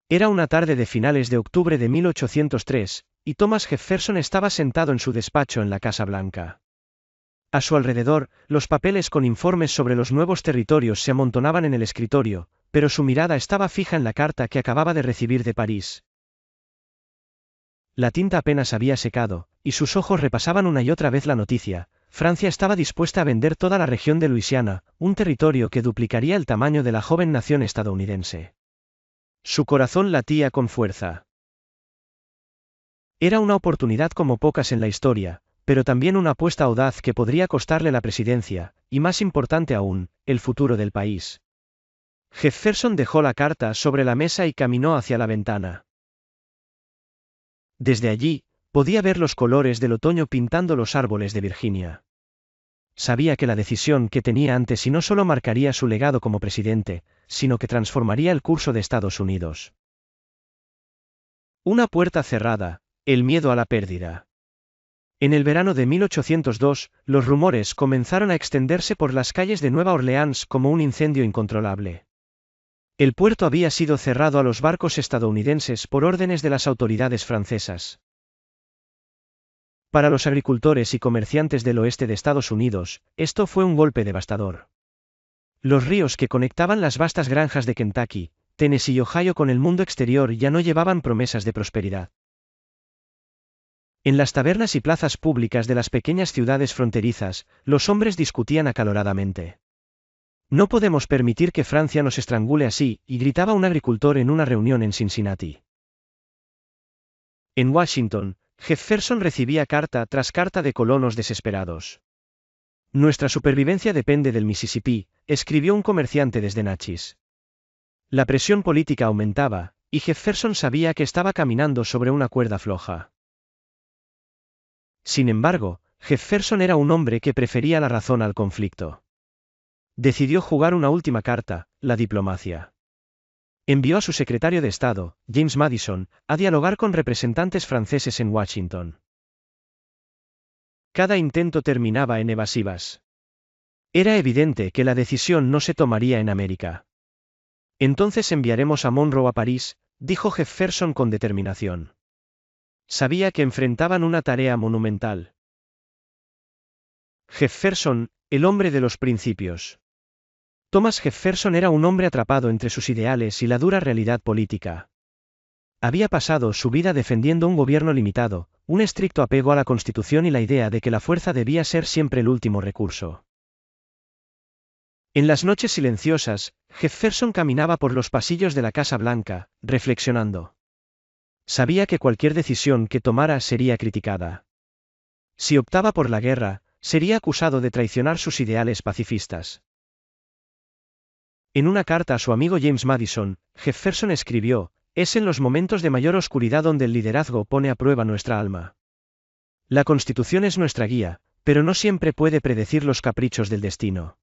Era una tarde de finales de octubre de 1803, y Thomas Jefferson estaba sentado en su despacho en la Casa Blanca. A su alrededor, los papeles con informes sobre los nuevos territorios se amontonaban en el escritorio, pero su mirada estaba fija en la carta que acababa de recibir de París. La tinta apenas había secado, y sus ojos repasaban una y otra vez la noticia. Francia estaba dispuesta a vender toda la región de Luisiana, un territorio que duplicaría el tamaño de la joven nación estadounidense. Su corazón latía con fuerza. Era una oportunidad como pocas en la historia, pero también una apuesta audaz que podría costarle la presidencia, y más importante aún, el futuro del país. Jefferson dejó la carta sobre la mesa y caminó hacia la ventana. Desde allí, podía ver los colores del otoño pintando los árboles de Virginia. Sabía que la decisión que tenía ante sí no solo marcaría su legado como presidente, sino que transformaría el curso de Estados Unidos. Una puerta cerrada, el miedo a la pérdida. En el verano de 1802, los rumores comenzaron a extenderse por las calles de Nueva Orleans como un incendio incontrolable. El puerto había sido cerrado a los barcos estadounidenses por órdenes de las autoridades francesas. Para los agricultores y comerciantes del oeste de Estados Unidos, esto fue un golpe devastador. Los ríos que conectaban las vastas granjas de Kentucky, Tennessee y Ohio con el mundo exterior ya no llevaban promesas de prosperidad. En las tabernas y plazas públicas de las pequeñas ciudades fronterizas, los hombres discutían acaloradamente. No podemos permitir que Francia nos estrangule así, y gritaba un agricultor en una reunión en Cincinnati. En Washington, Jefferson recibía carta tras carta de colonos desesperados. Nuestra supervivencia depende del Mississippi, escribió un comerciante desde Natchez. La presión política aumentaba, y Jefferson sabía que estaba caminando sobre una cuerda floja. Sin embargo, Jefferson era un hombre que prefería la razón al conflicto. Decidió jugar una última carta, la diplomacia. Envió a su secretario de Estado, James Madison, a dialogar con representantes franceses en Washington. Cada intento terminaba en evasivas. Era evidente que la decisión no se tomaría en América. Entonces enviaremos a Monroe a París, dijo Jefferson con determinación. Sabía que enfrentaban una tarea monumental. Jefferson, el hombre de los principios. Thomas Jefferson era un hombre atrapado entre sus ideales y la dura realidad política. Había pasado su vida defendiendo un gobierno limitado, un estricto apego a la Constitución y la idea de que la fuerza debía ser siempre el último recurso. En las noches silenciosas, Jefferson caminaba por los pasillos de la Casa Blanca, reflexionando. Sabía que cualquier decisión que tomara sería criticada. Si optaba por la guerra, sería acusado de traicionar sus ideales pacifistas. En una carta a su amigo James Madison, Jefferson escribió: «Es en los momentos de mayor oscuridad donde el liderazgo pone a prueba nuestra alma. La Constitución es nuestra guía, pero no siempre puede predecir los caprichos del destino».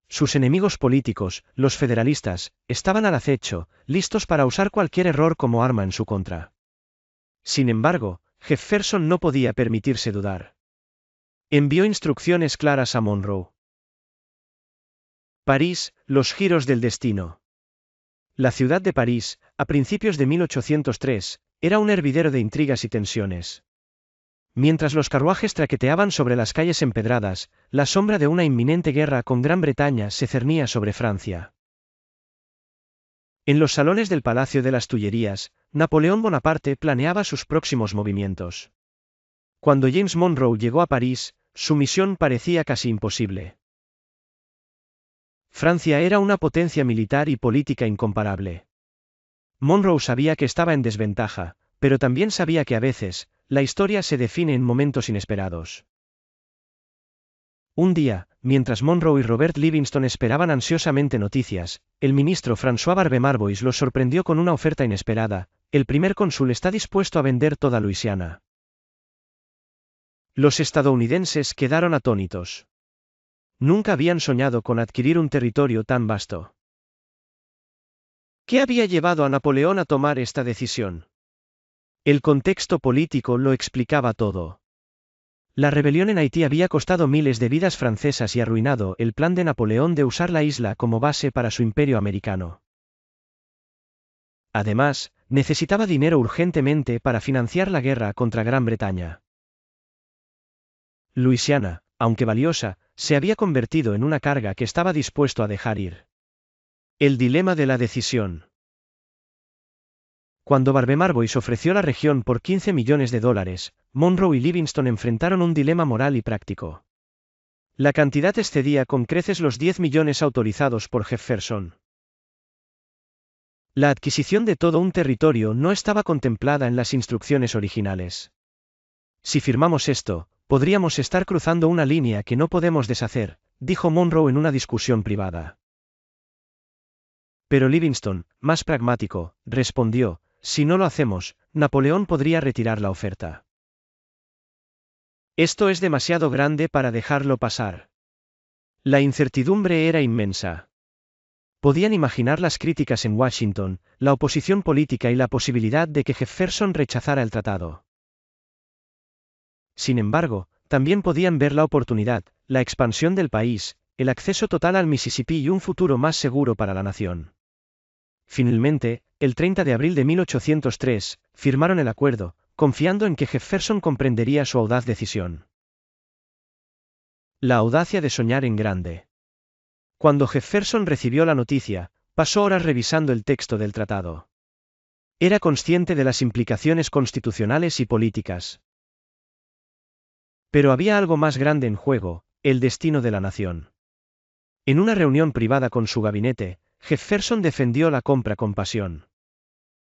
Sus enemigos políticos, los federalistas, estaban al acecho, listos para usar cualquier error como arma en su contra. Sin embargo, Jefferson no podía permitirse dudar. Envió instrucciones claras a Monroe. París, los giros del destino. La ciudad de París, a principios de 1803, era un hervidero de intrigas y tensiones. Mientras los carruajes traqueteaban sobre las calles empedradas, la sombra de una inminente guerra con Gran Bretaña se cernía sobre Francia. En los salones del Palacio de las Tullerías, Napoleón Bonaparte planeaba sus próximos movimientos. Cuando James Monroe llegó a París, su misión parecía casi imposible. Francia era una potencia militar y política incomparable. Monroe sabía que estaba en desventaja, pero también sabía que a veces, la historia se define en momentos inesperados. Un día, mientras Monroe y Robert Livingston esperaban ansiosamente noticias, el ministro François Barbe-Marbois los sorprendió con una oferta inesperada: el primer cónsul está dispuesto a vender toda Luisiana. Los estadounidenses quedaron atónitos. Nunca habían soñado con adquirir un territorio tan vasto. ¿Qué había llevado a Napoleón a tomar esta decisión? El contexto político lo explicaba todo. La rebelión en Haití había costado miles de vidas francesas y arruinado el plan de Napoleón de usar la isla como base para su imperio americano. Además, necesitaba dinero urgentemente para financiar la guerra contra Gran Bretaña. Luisiana, aunque valiosa, se había convertido en una carga que estaba dispuesto a dejar ir. El dilema de la decisión. Cuando Barbemarbois ofreció la región por $15 millones, Monroe y Livingston enfrentaron un dilema moral y práctico. La cantidad excedía con creces los 10 millones autorizados por Jefferson. La adquisición de todo un territorio no estaba contemplada en las instrucciones originales. Si firmamos esto, podríamos estar cruzando una línea que no podemos deshacer, dijo Monroe en una discusión privada. Pero Livingston, más pragmático, respondió, si no lo hacemos, Napoleón podría retirar la oferta. Esto es demasiado grande para dejarlo pasar. La incertidumbre era inmensa. Podían imaginar las críticas en Washington, la oposición política y la posibilidad de que Jefferson rechazara el tratado. Sin embargo, también podían ver la oportunidad, la expansión del país, el acceso total al Mississippi y un futuro más seguro para la nación. Finalmente, el 30 de abril de 1803, firmaron el acuerdo, confiando en que Jefferson comprendería su audaz decisión. La audacia de soñar en grande. Cuando Jefferson recibió la noticia, pasó horas revisando el texto del tratado. Era consciente de las implicaciones constitucionales y políticas. Pero había algo más grande en juego, el destino de la nación. En una reunión privada con su gabinete, Jefferson defendió la compra con pasión.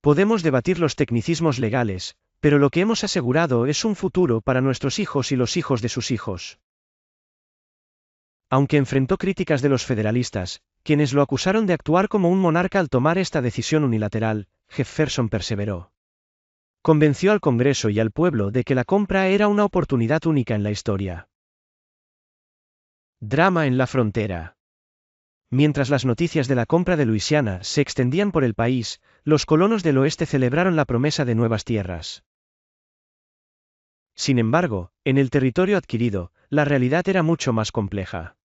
Podemos debatir los tecnicismos legales, pero lo que hemos asegurado es un futuro para nuestros hijos y los hijos de sus hijos. Aunque enfrentó críticas de los federalistas, quienes lo acusaron de actuar como un monarca al tomar esta decisión unilateral, Jefferson perseveró. Convenció al Congreso y al pueblo de que la compra era una oportunidad única en la historia. Drama en la frontera. Mientras las noticias de la compra de Luisiana se extendían por el país, los colonos del oeste celebraron la promesa de nuevas tierras. Sin embargo, en el territorio adquirido, la realidad era mucho más compleja.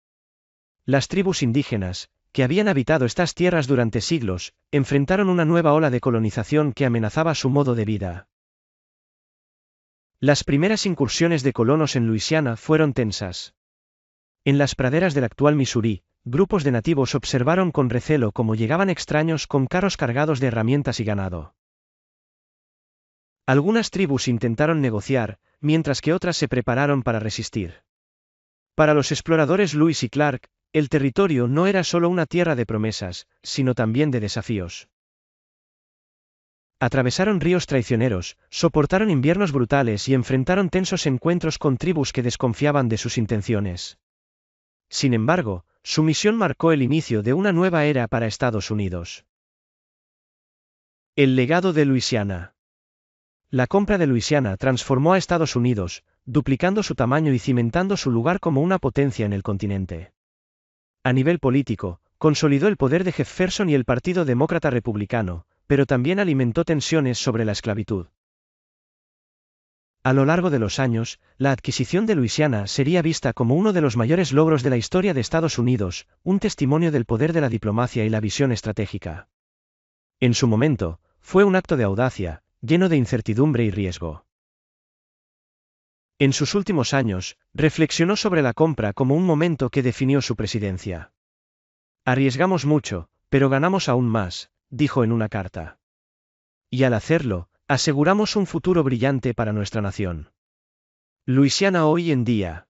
Las tribus indígenas, que habían habitado estas tierras durante siglos, enfrentaron una nueva ola de colonización que amenazaba su modo de vida. Las primeras incursiones de colonos en Luisiana fueron tensas. En las praderas del actual Missouri, grupos de nativos observaron con recelo cómo llegaban extraños con carros cargados de herramientas y ganado. Algunas tribus intentaron negociar, mientras que otras se prepararon para resistir. Para los exploradores Lewis y Clark, el territorio no era solo una tierra de promesas, sino también de desafíos. Atravesaron ríos traicioneros, soportaron inviernos brutales y enfrentaron tensos encuentros con tribus que desconfiaban de sus intenciones. Sin embargo, su misión marcó el inicio de una nueva era para Estados Unidos. El legado de Luisiana. La compra de Luisiana transformó a Estados Unidos, duplicando su tamaño y cimentando su lugar como una potencia en el continente. A nivel político, consolidó el poder de Jefferson y el Partido Demócrata Republicano, pero también alimentó tensiones sobre la esclavitud. A lo largo de los años, la adquisición de Luisiana sería vista como uno de los mayores logros de la historia de Estados Unidos, un testimonio del poder de la diplomacia y la visión estratégica. En su momento, fue un acto de audacia, lleno de incertidumbre y riesgo. En sus últimos años, reflexionó sobre la compra como un momento que definió su presidencia. Arriesgamos mucho, pero ganamos aún más, dijo en una carta. Y al hacerlo, aseguramos un futuro brillante para nuestra nación. Luisiana hoy en día.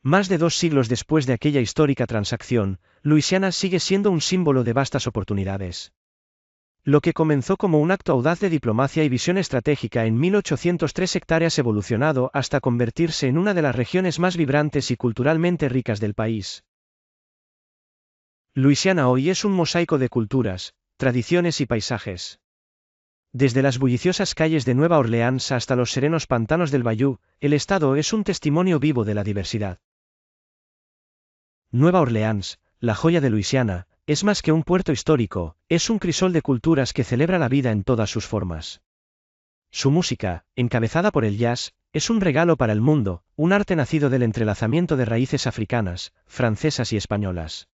Más de 2 siglos después de aquella histórica transacción, Luisiana sigue siendo un símbolo de vastas oportunidades. Lo que comenzó como un acto audaz de diplomacia y visión estratégica en 1803 hectáreas evolucionado hasta convertirse en una de las regiones más vibrantes y culturalmente ricas del país. Luisiana hoy es un mosaico de culturas, tradiciones y paisajes. Desde las bulliciosas calles de Nueva Orleans hasta los serenos pantanos del Bayou, el estado es un testimonio vivo de la diversidad. Nueva Orleans, la joya de Luisiana, es más que un puerto histórico, es un crisol de culturas que celebra la vida en todas sus formas. Su música, encabezada por el jazz, es un regalo para el mundo, un arte nacido del entrelazamiento de raíces africanas, francesas y españolas.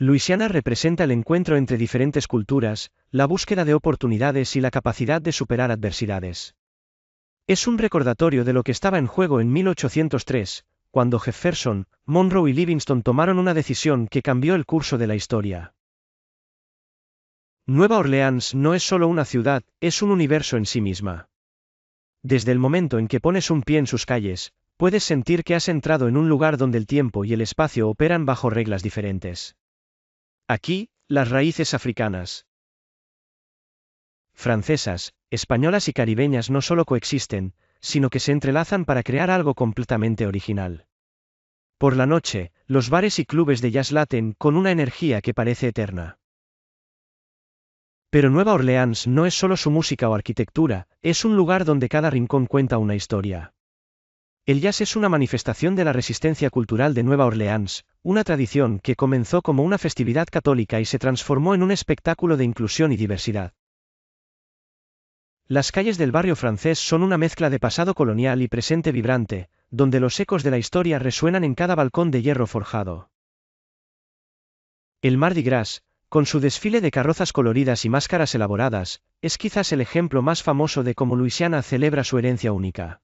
Luisiana representa el encuentro entre diferentes culturas, la búsqueda de oportunidades y la capacidad de superar adversidades. Es un recordatorio de lo que estaba en juego en 1803, cuando Jefferson, Monroe y Livingston tomaron una decisión que cambió el curso de la historia. Nueva Orleans no es solo una ciudad, es un universo en sí misma. Desde el momento en que pones un pie en sus calles, puedes sentir que has entrado en un lugar donde el tiempo y el espacio operan bajo reglas diferentes. Aquí, las raíces africanas, francesas, españolas y caribeñas no solo coexisten, sino que se entrelazan para crear algo completamente original. Por la noche, los bares y clubes de jazz laten con una energía que parece eterna. Pero Nueva Orleans no es solo su música o arquitectura, es un lugar donde cada rincón cuenta una historia. El jazz es una manifestación de la resistencia cultural de Nueva Orleans, una tradición que comenzó como una festividad católica y se transformó en un espectáculo de inclusión y diversidad. Las calles del barrio francés son una mezcla de pasado colonial y presente vibrante, donde los ecos de la historia resuenan en cada balcón de hierro forjado. El Mardi Gras, con su desfile de carrozas coloridas y máscaras elaboradas, es quizás el ejemplo más famoso de cómo Luisiana celebra su herencia única.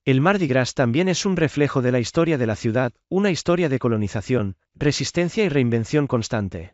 El Mardi Gras también es un reflejo de la historia de la ciudad, una historia de colonización, resistencia y reinvención constante.